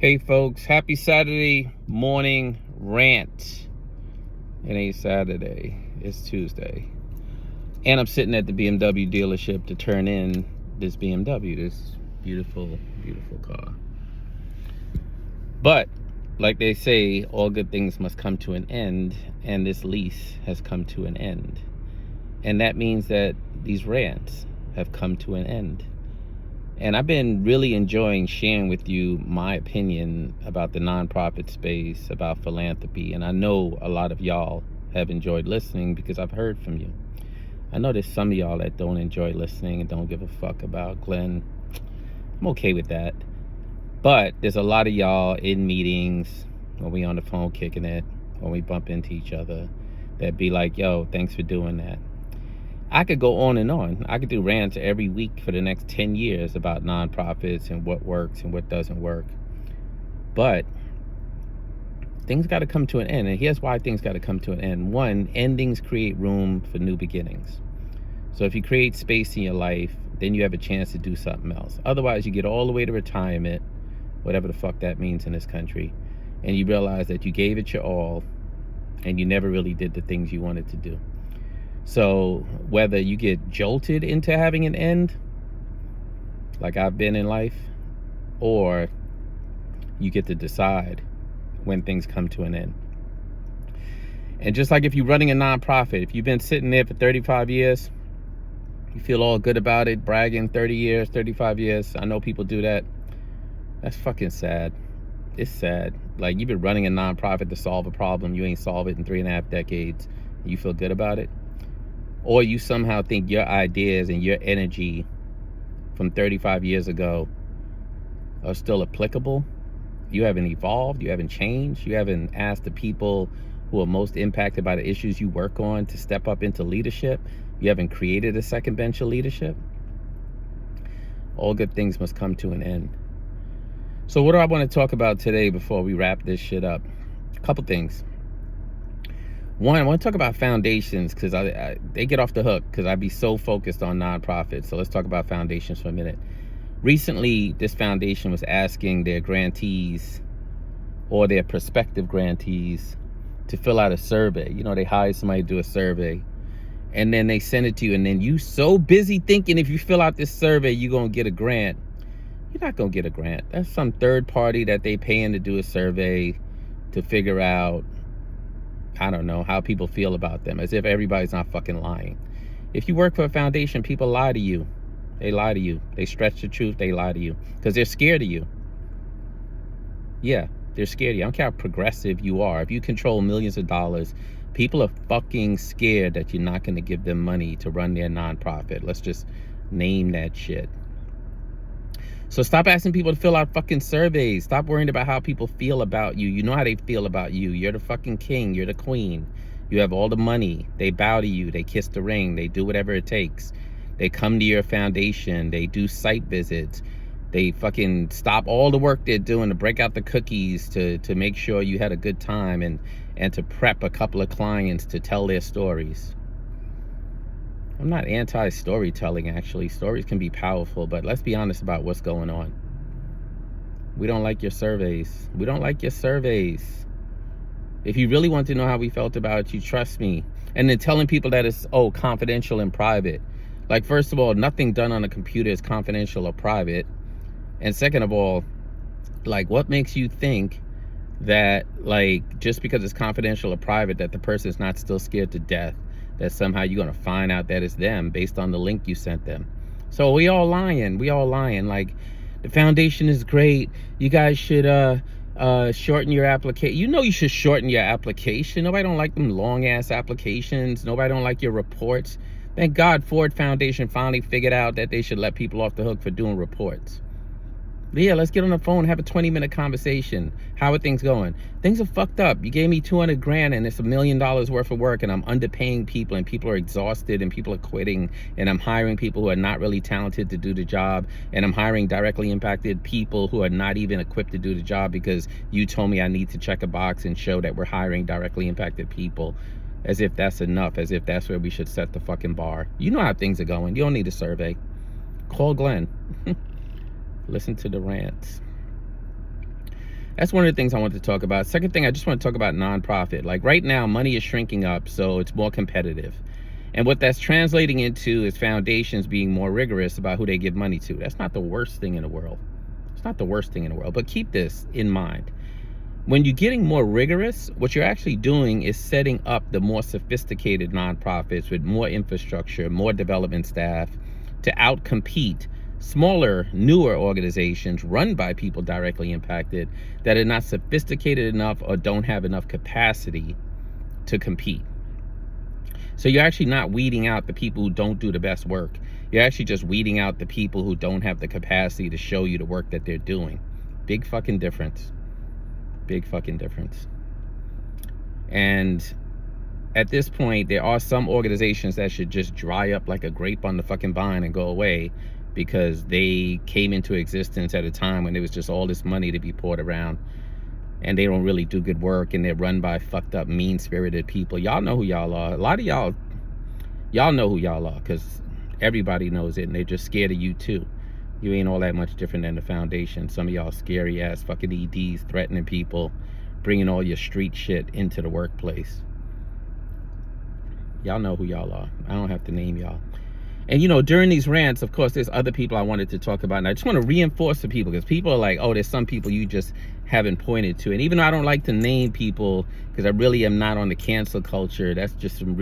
Hey folks, happy Saturday morning rant. It ain't Saturday, it's Tuesday. And I'm sitting at the BMW dealership to turn in this BMW, this beautiful, beautiful car. But, like they say, all good things must come to an end, and this lease has come to an end. And that means that these rants have come to an end. And I've been really enjoying sharing with you my opinion about the nonprofit space, about philanthropy. And I know a lot of y'all have enjoyed listening because I've heard from you. I know there's some of y'all that don't enjoy listening and don't give a fuck about Glenn. I'm okay with that. But there's a lot of y'all in meetings, when we on the phone kicking it, when we bump into each other, that be like, yo, thanks for doing that. I could go on and on. I could do rants every week for the next 10 years about nonprofits and what works and what doesn't work. But things got to come to an end. And here's why things got to come to an end. One, endings create room for new beginnings. So if you create space in your life, then you have a chance to do something else. Otherwise, you get all the way to retirement, whatever the fuck that means in this country, and you realize that you gave it your all and you never really did the things you wanted to do. So whether you get jolted into having an end, like I've been in life, or you get to decide when things come to an end. And just like if you're running a nonprofit, if you've been sitting there for 35 years, you feel all good about it, bragging 30 years, 35 years. I know people do that. That's fucking sad. It's sad. Like, you've been running a nonprofit to solve a problem. You ain't solved it in 3.5 decades. You feel good about it? Or you somehow think your ideas and your energy from 35 years ago are still applicable. You haven't evolved, you haven't changed, you haven't asked the people who are most impacted by the issues you work on to step up into leadership. You haven't created a second bench of leadership. All good things must come to an end. So what do I want to talk about today before we wrap this shit up? A couple things. One, I want to talk about foundations because they get off the hook because I be so focused on nonprofits. So let's talk about foundations for a minute. Recently, this foundation was asking their grantees or their prospective grantees to fill out a survey. You know, they hire somebody to do a survey and then they send it to you. And then you so busy thinking if you fill out this survey, you're going to get a grant. You're not going to get a grant. That's some third party that they paying to do a survey to figure out, I don't know, how people feel about them, as if everybody's not fucking lying. If you work for a foundation, people lie to you. They lie to you. They stretch the truth. They lie to you because they're scared of you. Yeah, they're scared of you. I don't care how progressive you are. If you control millions of dollars, people are fucking scared that you're not going to give them money to run their nonprofit. Let's just name that shit. So stop asking people to fill out fucking surveys. Stop worrying about how people feel about you. You know how they feel about you. You're the fucking king. You're the queen. You have all the money. They bow to you. They kiss the ring. They do whatever it takes. They come to your foundation. They do site visits. They fucking stop all the work they're doing to break out the cookies to make sure you had a good time and to prep a couple of clients to tell their stories. I'm not anti-storytelling, actually. Stories can be powerful, but let's be honest about what's going on. We don't like your surveys. We don't like your surveys. If you really want to know how we felt about you, trust me. And then telling people that it's, confidential and private. Like, first of all, nothing done on a computer is confidential or private. And second of all, like, what makes you think that, like, just because it's confidential or private, that the person's not still scared to death? That somehow you're going to find out that it's them based on the link you sent them. So we all lying. Like, the foundation is great. You guys should shorten your application. You know you should shorten your application. Nobody don't like them long-ass applications. Nobody don't like your reports. Thank God Ford Foundation finally figured out that they should let people off the hook for doing reports. But yeah, let's get on the phone and have a 20-minute conversation. How are things going? Things are fucked up. You gave me $200,000 and it's $1 million worth of work and I'm underpaying people and people are exhausted and people are quitting and I'm hiring people who are not really talented to do the job and I'm hiring directly impacted people who are not even equipped to do the job because you told me I need to check a box and show that we're hiring directly impacted people. As if that's enough, as if that's where we should set the fucking bar. You know how things are going. You don't need a survey. Call Glenn. Listen to the rants. That's one of the things I want to talk about. Second thing, I just want to talk about nonprofit. Like right now, money is shrinking up, so it's more competitive. And what that's translating into is foundations being more rigorous about who they give money to. That's not the worst thing in the world. It's not the worst thing in the world. But keep this in mind. When you're getting more rigorous, what you're actually doing is setting up the more sophisticated nonprofits with more infrastructure, more development staff to outcompete smaller, newer organizations run by people directly impacted that are not sophisticated enough or don't have enough capacity to compete. So you're actually not weeding out the people who don't do the best work. You're actually just weeding out the people who don't have the capacity to show you the work that they're doing. Big fucking difference. Big fucking difference. And at this point, there are some organizations that should just dry up like a grape on the fucking vine and go away, because they came into existence at a time when there was just all this money to be poured around, and they don't really do good work, and they're run by fucked up, mean-spirited people. Y'all know who y'all are. A lot of y'all know who y'all are, because everybody knows it, and they're just scared of you too. You ain't all that much different than the foundation. Some of y'all scary ass fucking EDs threatening people, bringing all your street shit into the workplace. Y'all know who y'all are. I don't have to name y'all. And, you know, during these rants, of course, there's other people I wanted to talk about. And I just want to reinforce the people, because people are like, oh, there's some people you just haven't pointed to. And even though I don't like to name people, because I really am not on the cancel culture, that's just some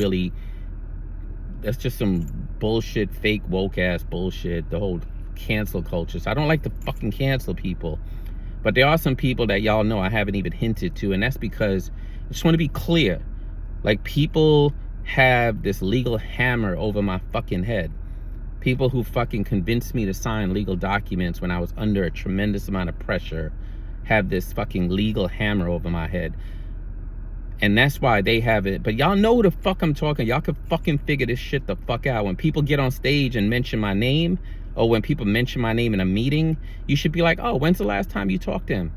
bullshit, fake woke ass bullshit, the whole cancel culture. So I don't like to fucking cancel people. But there are some people that y'all know I haven't even hinted to. And that's because I just want to be clear. Like, people have this legal hammer over my fucking head. People who fucking convinced me to sign legal documents when I was under a tremendous amount of pressure have this fucking legal hammer over my head. And that's why they have it. But y'all know who the fuck I'm talking. Y'all can fucking figure this shit the fuck out. When people get on stage and mention my name, or when people mention my name in a meeting, you should be like, oh, when's the last time you talked to him?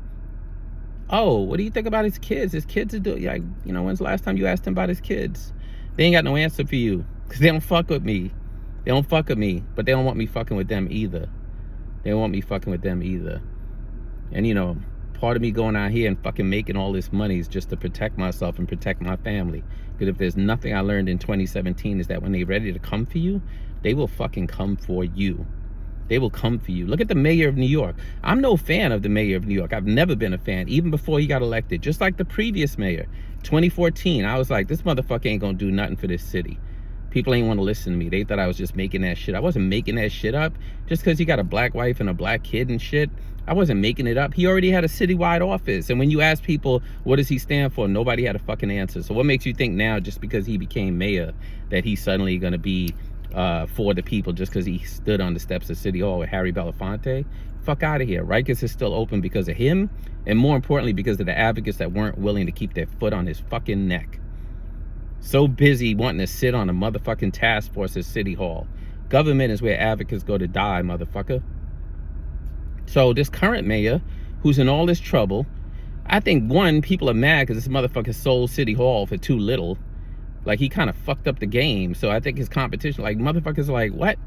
Oh, what do you think about his kids? His kids are doing, like, you know, when's the last time you asked him about his kids? They ain't got no answer for you, because they don't fuck with me. They don't fuck with me, but they don't want me fucking with them either. They don't want me fucking with them either. And, you know, part of me going out here and fucking making all this money is just to protect myself and protect my family. Because if there's nothing I learned in 2017 is that when they're ready to come for you, they will fucking come for you. They will come for you. Look at the mayor of New York. I'm no fan of the mayor of New York. I've never been a fan, even before he got elected. Just like the previous mayor, 2014. I was like, this motherfucker ain't gonna do nothing for this city. People ain't want to listen to me. They thought I was just making that shit. I wasn't making that shit up. Just because he got a black wife and a black kid and shit, I wasn't making it up. He already had a citywide office. And when you ask people, what does he stand for? Nobody had a fucking answer. So what makes you think now, just because he became mayor, that he's suddenly gonna be for the people just because he stood on the steps of City Hall with Harry Belafonte? Fuck out of here. Rikers is still open because of him, and more importantly, because of the advocates that weren't willing to keep their foot on his fucking neck. So busy wanting to sit on a motherfucking task force at City Hall. Government is where advocates go to die, motherfucker. So this current mayor, who's in all this trouble, I think, one, people are mad because this motherfucker sold City Hall for too little. Like, he kind of fucked up the game. So I think his competition, like, motherfuckers are like, what?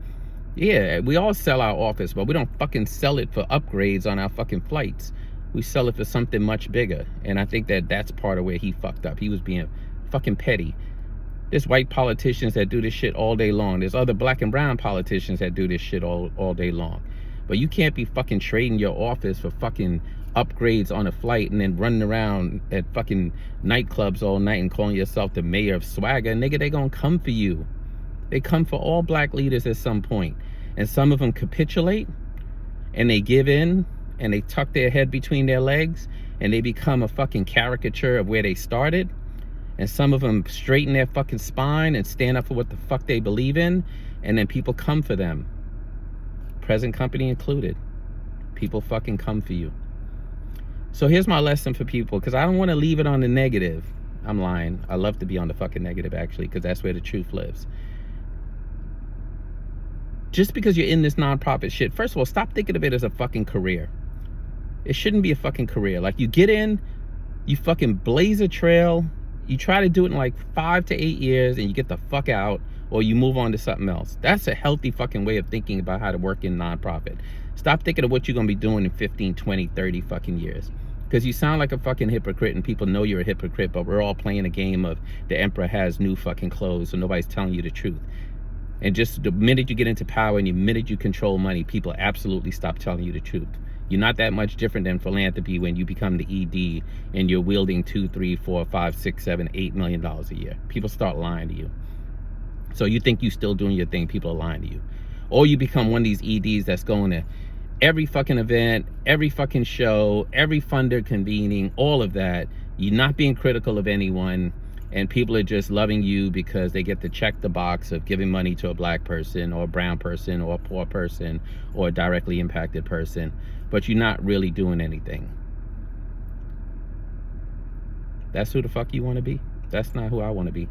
Yeah, we all sell our office, but we don't fucking sell it for upgrades on our fucking flights. We sell it for something much bigger. And I think that that's part of where he fucked up. He was being fucking petty. There's white politicians that do this shit all day long. There's other black and brown politicians that do this shit all day long. But you can't be fucking trading your office for fucking upgrades on a flight and then running around at fucking nightclubs all night and calling yourself the mayor of swagger. Nigga, they gonna come for you. They come for all black leaders at some point. And some of them capitulate and they give in and they tuck their head between their legs and they become a fucking caricature of where they started. And some of them straighten their fucking spine and stand up for what the fuck they believe in, and then people come for them. Present company included. People fucking come for you. So here's my lesson for people, because I don't want to leave it on the negative. I'm lying. I love to be on the fucking negative, actually, because that's where the truth lives. Just because you're in this nonprofit shit, first of all, stop thinking of it as a fucking career. It shouldn't be a fucking career. Like, you get in, you fucking blaze a trail, you try to do it in like 5 to 8 years and you get the fuck out, or you move on to something else. That's a healthy fucking way of thinking about how to work in nonprofit. Stop thinking of what you're going to be doing in 15, 20, 30 fucking years. Because you sound like a fucking hypocrite, and people know you're a hypocrite, but we're all playing a game of the emperor has new fucking clothes, so nobody's telling you the truth. And just the minute you get into power and the minute you control money, people absolutely stop telling you the truth. You're not that much different than philanthropy when you become the ED and you're wielding $2, $3, $4, $5, $6, $7, $8 million a year. People start lying to you. So you think you're still doing your thing, people are lying to you. Or you become one of these EDs that's going to every fucking event, every fucking show, every funder convening, all of that. You're not being critical of anyone, and people are just loving you because they get to check the box of giving money to a black person or a brown person or a poor person or a directly impacted person, but you're not really doing anything. That's who the fuck you want to be? That's not who I want to be.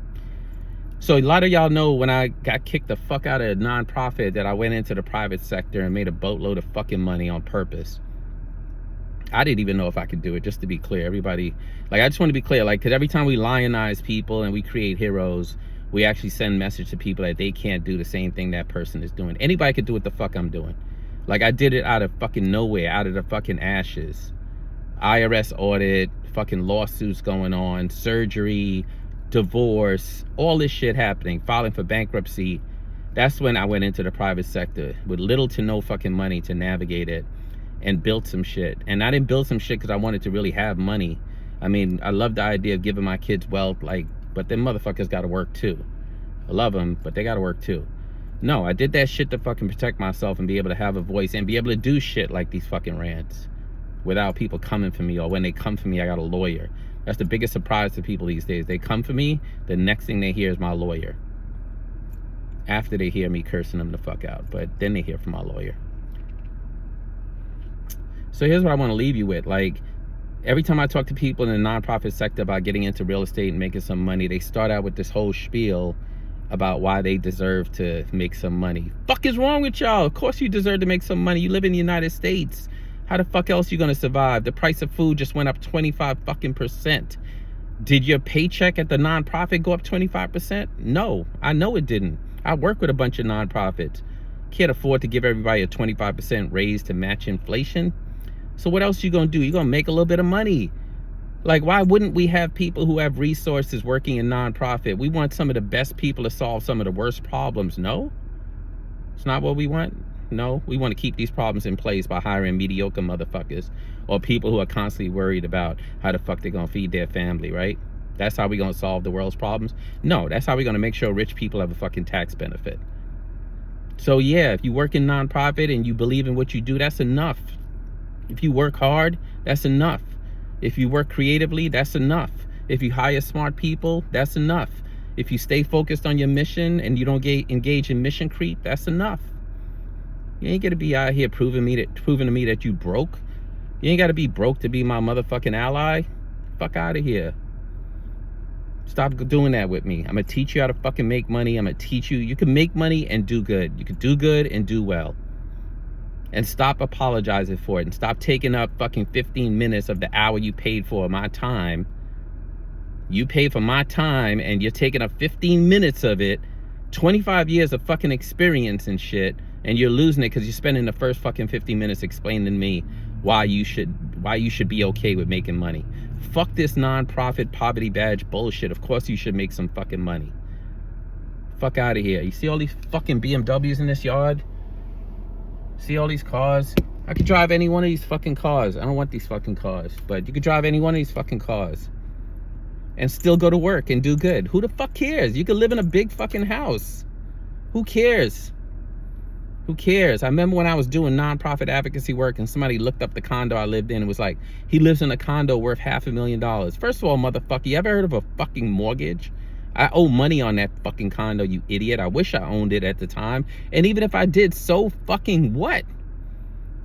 So a lot of y'all know when I got kicked the fuck out of a nonprofit that I went into the private sector and made a boatload of fucking money on purpose. I didn't even know if I could do it, just to be clear. Everybody, like, I just want to be clear, like, because every time we lionize people and we create heroes, we actually send message to people that they can't do the same thing that person is doing. Anybody could do what the fuck I'm doing. Like, I did it out of fucking nowhere, out of the fucking ashes. IRS audit, fucking lawsuits going on, surgery, divorce, all this shit happening, filing for bankruptcy. That's when I went into the private sector with little to no fucking money to navigate it and built some shit. And I didn't build some shit because I wanted to really have money. I mean, I love the idea of giving my kids wealth, like, but them motherfuckers gotta work too. I love them, but they gotta work too. No, I did that shit to fucking protect myself and be able to have a voice and be able to do shit like these fucking rants without people coming for me, or when they come for me, I got a lawyer. That's the biggest surprise to people these days. They come for me, the next thing they hear is my lawyer. After they hear me cursing them the fuck out, but then they hear from my lawyer. So here's what I want to leave you with. Like, every time I talk to people in the nonprofit sector about getting into real estate and making some money, they start out with this whole spiel about why they deserve to make some money. Fuck is wrong with y'all? Of course you deserve to make some money. You live in the United States. How the fuck else you gonna survive? The price of food just went up 25%. Did your paycheck at the nonprofit go up 25%? No, I know it didn't. I work with a bunch of nonprofits. Can't afford to give everybody a 25% raise to match inflation. So what else you gonna do? You gonna make a little bit of money. Like, why wouldn't we have people who have resources working in nonprofit? We want some of the best people to solve some of the worst problems. No, it's not what we want. No, we want to keep these problems in place by hiring mediocre motherfuckers or people who are constantly worried about how the fuck they're gonna feed their family, right? That's how we're gonna solve the world's problems? No, that's how we're gonna make sure rich people have a fucking tax benefit. So yeah, if you work in nonprofit and you believe in what you do, that's enough. If you work hard, that's enough. If you work creatively, that's enough. If you hire smart people, that's enough. If you stay focused on your mission and you don't engage in mission creep, that's enough. You ain't gonna be out here proving to me that you broke. You ain't gotta be broke to be my motherfucking ally. Fuck out of here. Stop doing that with me. I'm gonna teach you how to fucking make money. I'm gonna teach you. You can make money and do good. You can do good and do well. And stop apologizing for it. And stop taking up fucking 15 minutes of the hour you paid for my time. You paid for my time and you're taking up 15 minutes of it. 25 years of fucking experience and shit. And you're losing it because you're spending the first fucking 50 minutes explaining to me why you should be okay with making money. Fuck this nonprofit poverty badge bullshit. Of course you should make some fucking money. Fuck out of here. You see all these fucking BMWs in this yard? See all these cars? I could drive any one of these fucking cars. I don't want these fucking cars, but you could drive any one of these fucking cars and still go to work and do good. Who the fuck cares? You could live in a big fucking house. Who cares? Who cares? I remember when I was doing nonprofit advocacy work and somebody looked up the condo I lived in and was like, he lives in a condo worth $500,000. First of all, motherfucker, you ever heard of a fucking mortgage? I owe money on that fucking condo, you idiot. I wish I owned it at the time. And even if I did, so fucking what?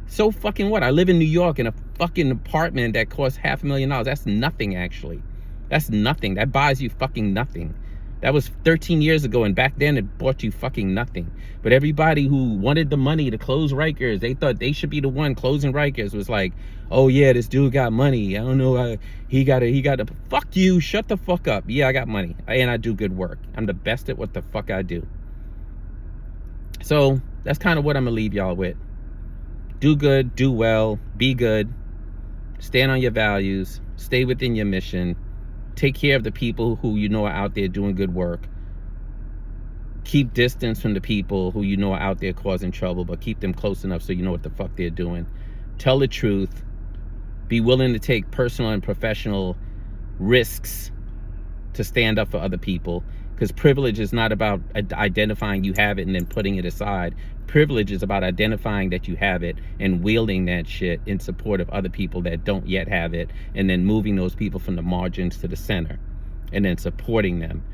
So fucking what? I live in New York in a fucking apartment that costs $500,000. That's nothing, actually. That's nothing. That buys you fucking nothing. That was 13 years ago, and back then it bought you fucking nothing. But everybody who wanted the money to close Rikers, they thought they should be the one closing Rikers, was like, oh yeah, this dude got money. I don't know, he got a, fuck you, shut the fuck up. Yeah, I got money, and I do good work. I'm the best at what the fuck I do. So that's kind of what I'm gonna leave y'all with. Do good, do well, be good, Stand on your values. Stay within your mission. Take care of the people who you know are out there doing good work. Keep distance from the people who you know are out there causing trouble, but keep them close enough so you know what the fuck they're doing. Tell the truth. Be willing to take personal and professional risks to stand up for other people, because privilege is not about identifying you have it and then putting it aside. Privilege is about identifying that you have it and wielding that shit in support of other people that don't yet have it, and then moving those people from the margins to the center and then supporting them.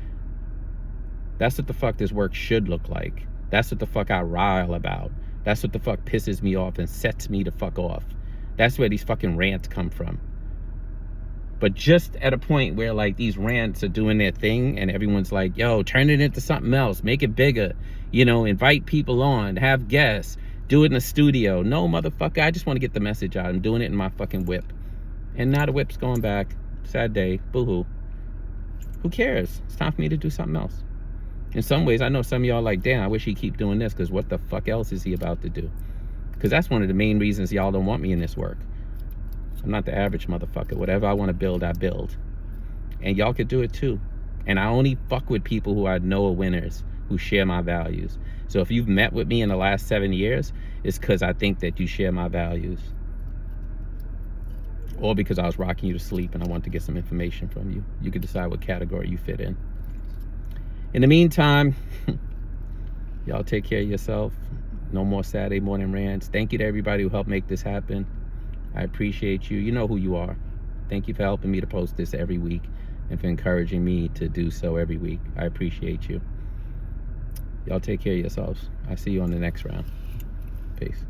That's what the fuck this work should look like. That's what the fuck I rile about. That's what the fuck pisses me off and sets me to fuck off. That's where these fucking rants come from. But just at a point where like these rants are doing their thing and everyone's like, yo, turn it into something else, make it bigger, you know, invite people on, have guests, do it in the studio. No, motherfucker, I just want to get the message out. I'm doing it in my fucking whip. And now the whip's going back. Sad day. Boo-hoo. Who cares? It's time for me to do something else. In some ways, I know some of y'all like, damn, I wish he'd keep doing this, because what the fuck else is he about to do? Because that's one of the main reasons y'all don't want me in this work. I'm not the average motherfucker. Whatever I want to build, I build. And y'all could do it too. And I only fuck with people who I know are winners, who share my values. So if you've met with me in the last 7 years, it's because I think that you share my values. Or because I was rocking you to sleep and I want to get some information from you. You can decide what category you fit in. In the meantime, y'all take care of yourself. No more Saturday morning rants. Thank you to everybody who helped make this happen. I appreciate you. You know who you are. Thank you for helping me to post this every week and for encouraging me to do so every week. I appreciate you. Y'all take care of yourselves. I'll see you on the next round. Peace.